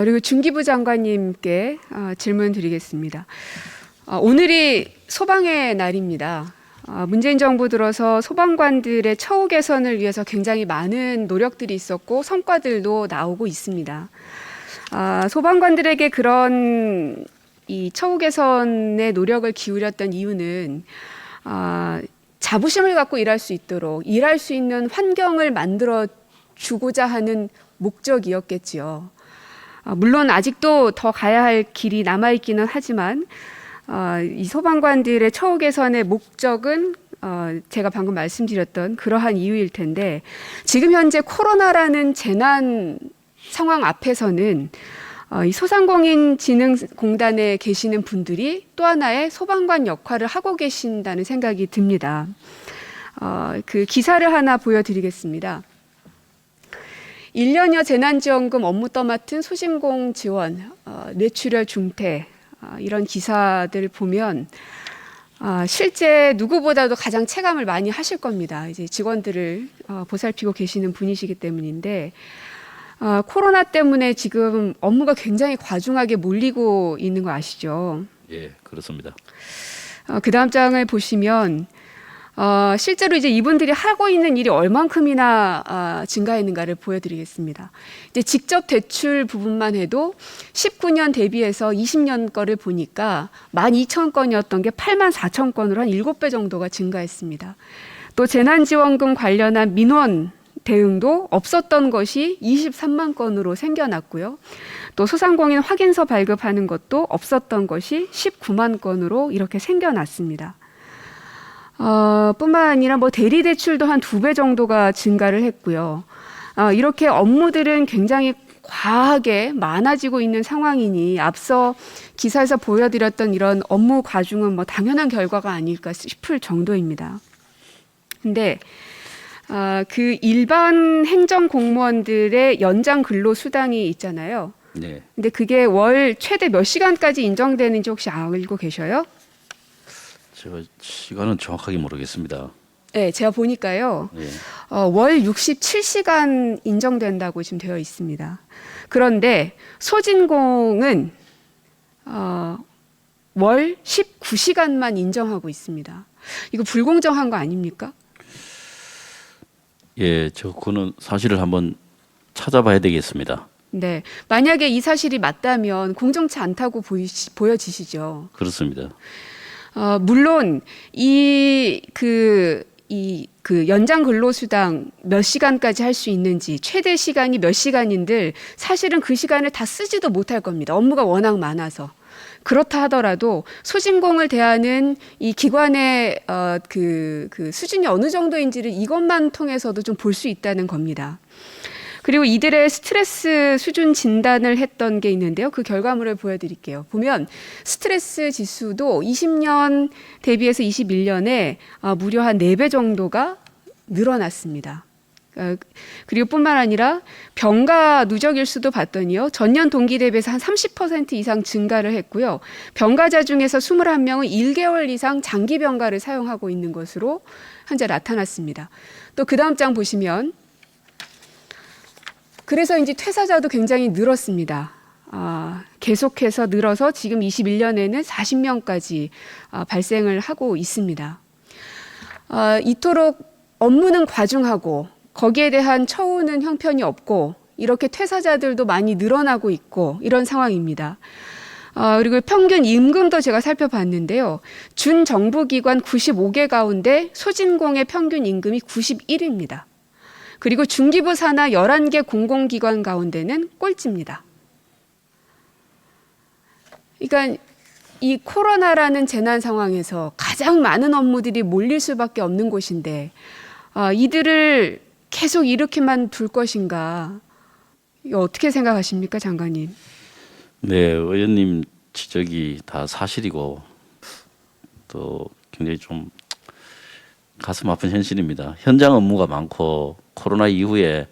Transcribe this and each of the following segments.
그리고 중기부 장관님께 질문 드리겠습니다. 오늘이 소방의 날입니다. 문재인 정부 들어서 소방관들의 처우 개선을 위해서 굉장히 많은 노력들이 있었고 성과들도 나오고 있습니다. 소방관들에게 그런 이 처우 개선의 노력을 기울였던 이유는 자부심을 갖고 일할 수 있도록 일할 수 있는 환경을 만들어 주고자 하는 목적이었겠지요. 물론 아직도 더 가야 할 길이 남아있기는 하지만 이 소방관들의 처우 개선의 목적은 제가 방금 말씀드렸던 그러한 이유일 텐데, 지금 현재 코로나라는 재난 상황 앞에서는 이 소상공인진흥공단에 계시는 분들이 또 하나의 소방관 역할을 하고 계신다는 생각이 듭니다. 그 기사를 하나 보여드리겠습니다. 1년여 재난지원금 업무 떠맡은 소진공 지원, 뇌출혈 중퇴, 이런 기사들 보면 실제 누구보다도 가장 체감을 많이 하실 겁니다. 이제 직원들을 보살피고 계시는 분이시기 때문인데, 코로나 때문에 지금 업무가 굉장히 과중하게 몰리고 있는 거 아시죠? 예, 그렇습니다. 그 다음 장을 보시면 실제로 이제 이분들이 하고 있는 일이 얼만큼이나 증가했는가를 보여드리겠습니다. 이제 직접 대출 부분만 해도 19년 대비해서 20년 거를 보니까 12,000건이었던 게 84,000건으로 한 7배 정도가 증가했습니다. 또 재난지원금 관련한 민원 대응도 없었던 것이 23만 건으로 생겨났고요. 또 소상공인 확인서 발급하는 것도 없었던 것이 19만 건으로 이렇게 생겨났습니다. 뿐만 아니라 뭐 대리 대출도 한 2배 정도가 증가를 했고요. 이렇게 업무들은 굉장히 과하게 많아지고 있는 상황이니 앞서 기사에서 보여드렸던 이런 업무 과중은 뭐 당연한 결과가 아닐까 싶을 정도입니다. 근데 그 일반 행정 공무원들의 연장 근로 수당이 있잖아요. 네. 근데 그게 월 최대 몇 시간까지 인정되는지 혹시 알고 계셔요? 제가 시간은 정확하게 모르겠습니다. 네, 제가 보니까요. 예. 월 67시간 인정된다고 지금 되어 있습니다. 그런데 소진공은 월 19시간만 인정하고 있습니다. 이거 불공정한 거 아닙니까? 예, 그거는 사실을 한번 찾아봐야 되겠습니다. 네, 만약에 이 사실이 맞다면 공정치 않다고 보여지시죠. 그렇습니다. 물론 그 연장 근로수당 몇 시간까지 할 수 있는지, 최대 시간이 몇 시간인들 사실은 그 시간을 다 쓰지도 못할 겁니다. 업무가 워낙 많아서. 그렇다 하더라도 소진공을 대하는 이 기관의 그 수준이 어느 정도인지를 이것만 통해서도 좀 볼 수 있다는 겁니다. 그리고 이들의 스트레스 수준 진단을 했던 게 있는데요. 그 결과물을 보여드릴게요. 보면 스트레스 지수도 20년 대비해서 21년에 무려 한 4배 정도가 늘어났습니다. 그리고 뿐만 아니라 병가 누적 일수도 봤더니요. 전년 동기 대비해서 한 30% 이상 증가를 했고요. 병가자 중에서 21명은 1개월 이상 장기 병가를 사용하고 있는 것으로 현재 나타났습니다. 또 그 다음 장 보시면 그래서 이제 퇴사자도 굉장히 늘었습니다. 계속해서 늘어서 지금 21년에는 40명까지 발생을 하고 있습니다. 이토록 업무는 과중하고 거기에 대한 처우는 형편이 없고 이렇게 퇴사자들도 많이 늘어나고 있고 이런 상황입니다. 그리고 평균 임금도 제가 살펴봤는데요. 준정부기관 95개 가운데 소진공의 평균 임금이 91입니다. 그리고 중기부 산하 11개 공공기관 가운데는 꼴찌입니다. 그러니까 이 코로나라는 재난 상황에서 가장 많은 업무들이 몰릴 수밖에 없는 곳인데 이들을 계속 이렇게만 둘 것인가? 이거 어떻게 생각하십니까, 장관님? 네, 의원님 지적이 다 사실이고 또 굉장히 좀 가슴 아픈 현실입니다. 현장 업무가 많고 코로나 이후에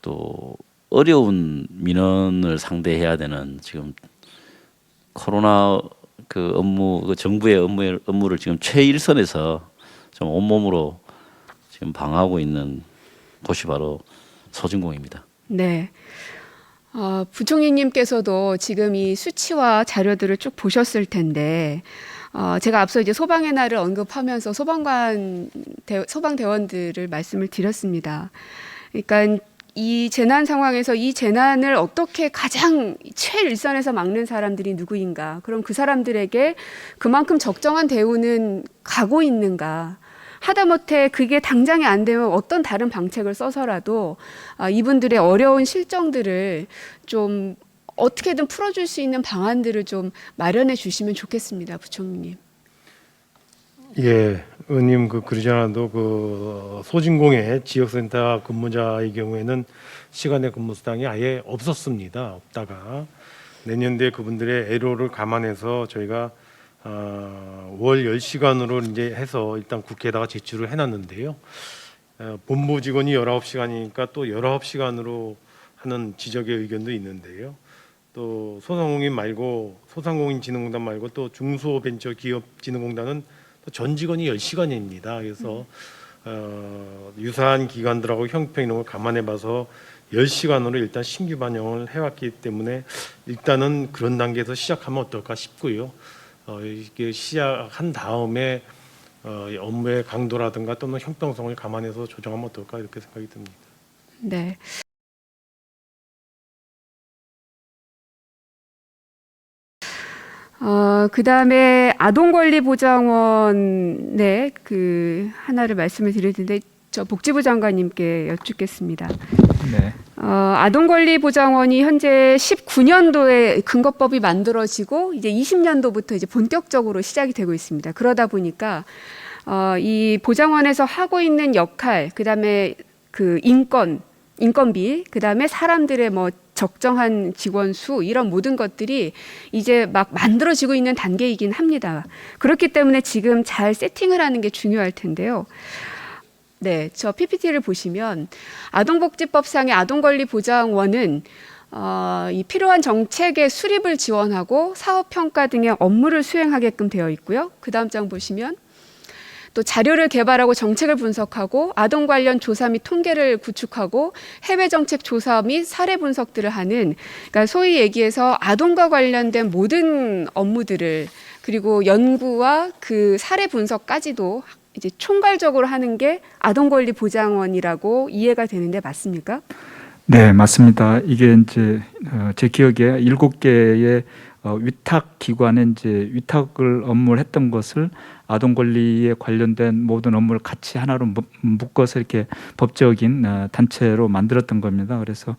또 어려운 민원을 상대해야 되는 지금 코로나 그 업무, 그 정부의 업무를 지금 최일선에서 좀 온몸으로 지금 방어하고 있는 곳이 바로 소진공입니다. 네. 부총리님께서도 지금 이 수치와 자료들을 쭉 보셨을 텐데, 제가 앞서 이제 소방의 날을 언급하면서 소방대원들을 말씀을 드렸습니다. 그러니까 이 재난 상황에서 이 재난을 어떻게 가장 최일선에서 막는 사람들이 누구인가? 그럼 그 사람들에게 그만큼 적정한 대우는 가고 있는가? 하다못해 그게 당장에 안 되면 어떤 다른 방책을 써서라도 이분들의 어려운 실정들을 좀 어떻게든 풀어줄 수 있는 방안들을 좀 마련해 주시면 좋겠습니다, 부총리님. 예, 의원님 그러지 않아도 그 소진공의 지역센터 근무자의 경우에는 시간의 근무 수당이 아예 없었습니다. 없다가 내년도에 그분들의 애로를 감안해서 저희가 월 10시간으로 이제 해서 일단 국회에다가 제출을 해놨는데요. 본부 직원이 19시간이니까 또 19시간으로 하는 지적의 의견도 있는데요. 또 소상공인진흥공단 말고 또 중소벤처기업진흥공단은 또 전 직원이 10시간입니다. 그래서 유사한 기관들하고 형평 이런 걸 감안해봐서 10시간으로 일단 신규 반영을 해왔기 때문에 일단은 그런 단계에서 시작하면 어떨까 싶고요. 이게 시작한 다음에 업무의 강도라든가 또는 형평성을 감안해서 조정하면 어떨까 이렇게 생각이 듭니다. 네. 그다음에 아동권리보장원의 그 하나를 말씀을 드릴 텐데 저 복지부 장관님께 여쭙겠습니다. 네. 아동권리보장원이 현재 19년도에 근거법이 만들어지고 이제 20년도부터 이제 본격적으로 시작이 되고 있습니다. 그러다 보니까 이 보장원에서 하고 있는 역할, 그다음에 그 인건비, 그다음에 사람들의 뭐 적정한 직원 수 이런 모든 것들이 이제 막 만들어지고 있는 단계이긴 합니다. 그렇기 때문에 지금 잘 세팅을 하는 게 중요할 텐데요. 네, 저 PPT를 보시면 아동복지법상의 아동권리보장원은 이 필요한 정책의 수립을 지원하고 사업평가 등의 업무를 수행하게끔 되어 있고요. 그 다음 장 보시면 또 자료를 개발하고 정책을 분석하고 아동 관련 조사 및 통계를 구축하고 해외 정책 조사 및 사례 분석들을 하는, 그러니까 소위 얘기해서 아동과 관련된 모든 업무들을, 그리고 연구와 그 사례 분석까지도 이제 총괄적으로 하는 게 아동권리보장원이라고 이해가 되는데 맞습니까? 네, 맞습니다. 이게 이제 제 기억에 7개의 위탁 기관에 이제 위탁을 업무를 했던 것을 아동 권리에 관련된 모든 업무를 같이 하나로 묶어서 이렇게 법적인 단체로 만들었던 겁니다. 그래서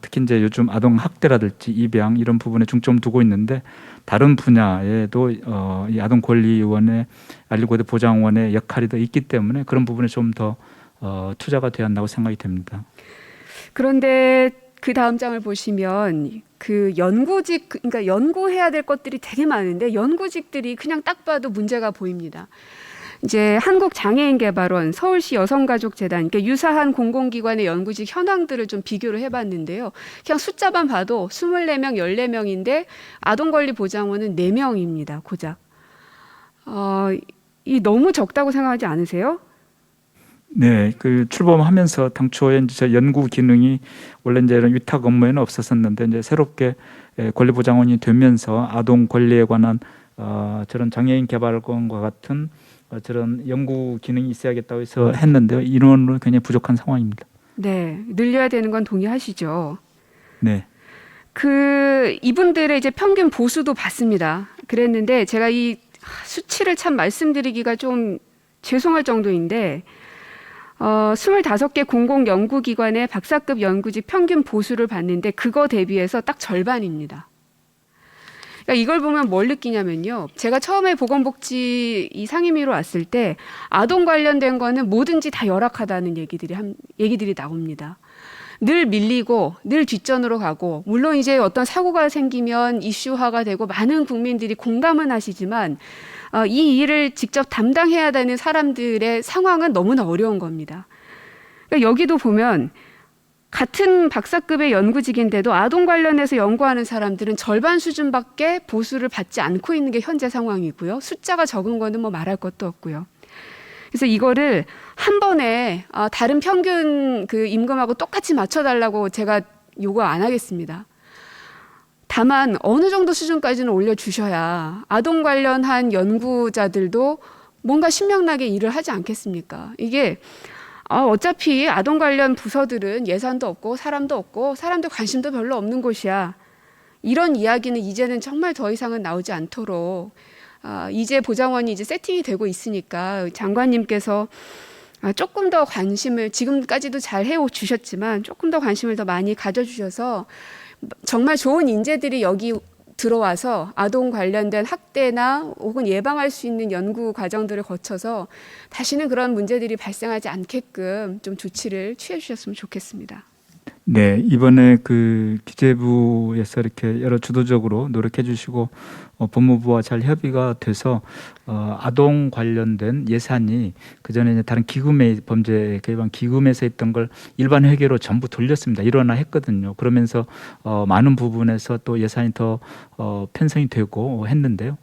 특히 이제 요즘 아동 학대라든지 입양 이런 부분에 중점 두고 있는데 다른 분야에도 이 아동 권리원의 알리고대 보장원의 역할이 더 있기 때문에 그런 부분에 좀 더 투자가 되어야 한다고 생각이 됩니다. 그런데 그 다음 장을 보시면 그 연구직, 그러니까 연구해야 될 것들이 되게 많은데 연구직들이 그냥 딱 봐도 문제가 보입니다. 이제 한국장애인개발원, 서울시 여성가족재단, 그러니까 유사한 공공기관의 연구직 현황들을 좀 비교를 해봤는데요. 그냥 숫자만 봐도 24명, 14명인데 아동권리보장원은 4명입니다. 고작. 이 너무 적다고 생각하지 않으세요? 네, 그 출범하면서 당초에 이제 연구 기능이 원래 이제 이런 위탁 업무에는 없었었는데 이제 새롭게 권리보장원이 되면서 아동 권리에 관한 저런 장애인 개발권과 같은 저런 연구 기능이 있어야겠다고 해서 했는데요. 인원으로 굉장히 부족한 상황입니다. 네, 늘려야 되는 건 동의하시죠? 네. 그 이분들의 이제 평균 보수도 봤습니다. 그랬는데 제가 이 수치를 참 말씀드리기가 좀 죄송할 정도인데 25개 공공연구기관의 박사급 연구직 평균 보수를 봤는데 그거 대비해서 딱 절반입니다. 그러니까 이걸 보면 뭘 느끼냐면요. 제가 처음에 보건복지 이 상임위로 왔을 때 아동 관련된 거는 뭐든지 다 열악하다는 얘기들이 나옵니다. 늘 밀리고 늘 뒷전으로 가고, 물론 이제 어떤 사고가 생기면 이슈화가 되고 많은 국민들이 공감은 하시지만 이 일을 직접 담당해야 되는 사람들의 상황은 너무나 어려운 겁니다. 그러니까 여기도 보면 같은 박사급의 연구직인데도 아동 관련해서 연구하는 사람들은 절반 수준밖에 보수를 받지 않고 있는 게 현재 상황이고요. 숫자가 적은 거는 뭐 말할 것도 없고요. 그래서 이거를 한 번에 다른 평균 그 임금하고 똑같이 맞춰달라고 제가 요구 안 하겠습니다. 다만 어느 정도 수준까지는 올려주셔야 아동 관련한 연구자들도 뭔가 신명나게 일을 하지 않겠습니까? 이게 어차피 아동 관련 부서들은 예산도 없고 사람도 관심도 별로 없는 곳이야. 이런 이야기는 이제는 정말 더 이상은 나오지 않도록 이제 보좌원이 이제 세팅이 되고 있으니까 장관님께서 조금 더 관심을 지금까지도 잘 해주셨지만 조금 더 관심을 더 많이 가져주셔서 정말 좋은 인재들이 여기 들어와서 아동 관련된 학대나 혹은 예방할 수 있는 연구 과정들을 거쳐서 다시는 그런 문제들이 발생하지 않게끔 좀 조치를 취해 주셨으면 좋겠습니다. 네, 이번에 그 기재부에서 이렇게 여러 주도적으로 노력해 주시고 법무부와 잘 협의가 돼서 아동 관련된 예산이 그전에 이제 다른 기금의 범죄 개입한 기금에서 있던 걸 일반 회계로 전부 돌렸습니다. 일원화 했거든요. 그러면서 많은 부분에서 또 예산이 더 편성이 되고 했는데요.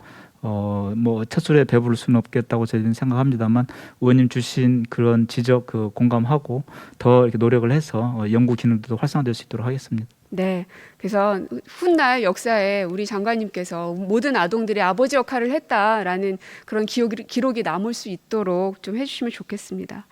뭐 첫술에 배부를 수는 없겠다고 저희는 생각합니다만 의원님 주신 그런 지적 공감하고 더 이렇게 노력을 해서 연구 기능도 활성화될 수 있도록 하겠습니다. 네, 그래서 훗날 역사에 우리 장관님께서 모든 아동들의 아버지 역할을 했다라는 그런 기록이 남을 수 있도록 좀 해주시면 좋겠습니다.